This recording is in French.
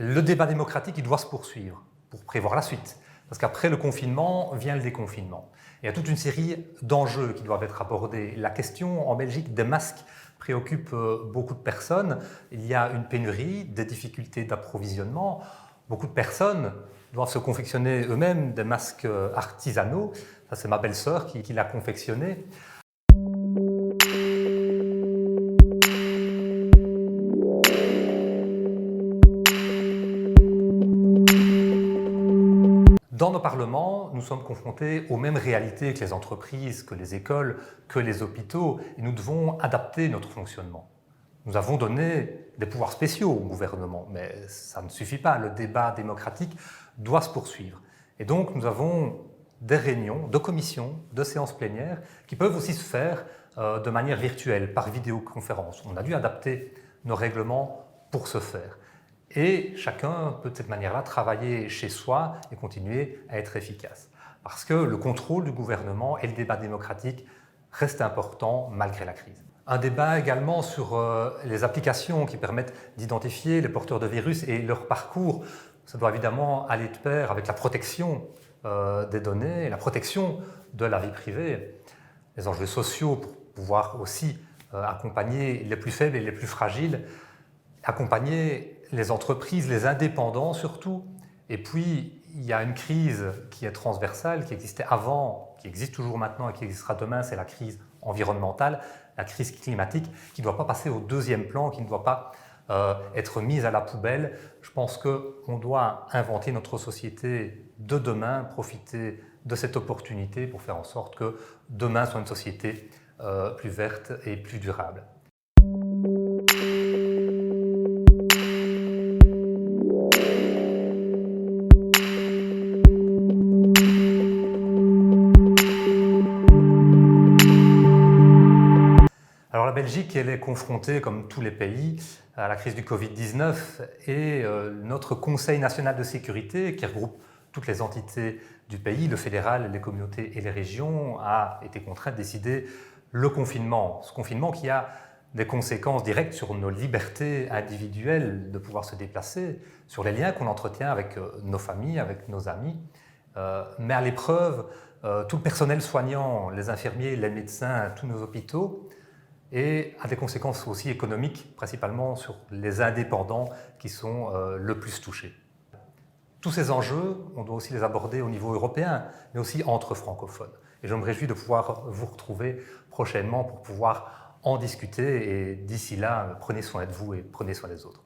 Le débat démocratique, il doit se poursuivre pour prévoir la suite. Parce qu'après le confinement vient le déconfinement. Il y a toute une série d'enjeux qui doivent être abordés. La question en Belgique des masques préoccupe beaucoup de personnes. Il y a une pénurie, des difficultés d'approvisionnement. Beaucoup de personnes doivent se confectionner eux-mêmes des masques artisanaux. Ça, c'est ma belle-sœur qui l'a confectionné. Dans nos parlements, nous sommes confrontés aux mêmes réalités que les entreprises, que les écoles, que les hôpitaux, et nous devons adapter notre fonctionnement. Nous avons donné des pouvoirs spéciaux au gouvernement, mais ça ne suffit pas. Le débat démocratique doit se poursuivre. Et donc, nous avons des réunions de commissions, de séances plénières, qui peuvent aussi se faire de manière virtuelle, par vidéoconférence. On a dû adapter nos règlements pour ce faire. Et chacun peut de cette manière-là travailler chez soi et continuer à être efficace. Parce que le contrôle du gouvernement et le débat démocratique restent importants malgré la crise. Un débat également sur les applications qui permettent d'identifier les porteurs de virus et leur parcours. Ça doit évidemment aller de pair avec la protection des données et la protection de la vie privée. Les enjeux sociaux pour pouvoir aussi accompagner les plus faibles et les plus fragiles, accompagner les entreprises, les indépendants surtout. Et puis, il y a une crise qui est transversale, qui existait avant, qui existe toujours maintenant et qui existera demain, c'est la crise environnementale, la crise climatique, qui ne doit pas passer au deuxième plan, qui ne doit pas être mise à la poubelle. Je pense qu'on doit inventer notre société de demain, profiter de cette opportunité pour faire en sorte que demain soit une société plus verte et plus durable. Alors la Belgique, elle est confrontée, comme tous les pays, à la crise du Covid-19 et notre Conseil national de sécurité, qui regroupe toutes les entités du pays, le fédéral, les communautés et les régions, a été contraint de décider le confinement. Ce confinement qui a des conséquences directes sur nos libertés individuelles de pouvoir se déplacer, sur les liens qu'on entretient avec nos familles, avec nos amis, mais à l'épreuve, tout le personnel soignant, les infirmiers, les médecins, tous nos hôpitaux, et a des conséquences aussi économiques, principalement sur les indépendants qui sont le plus touchés. Tous ces enjeux, on doit aussi les aborder au niveau européen, mais aussi entre francophones. Et je me réjouis de pouvoir vous retrouver prochainement pour pouvoir en discuter. Et d'ici là, prenez soin de vous et prenez soin des autres.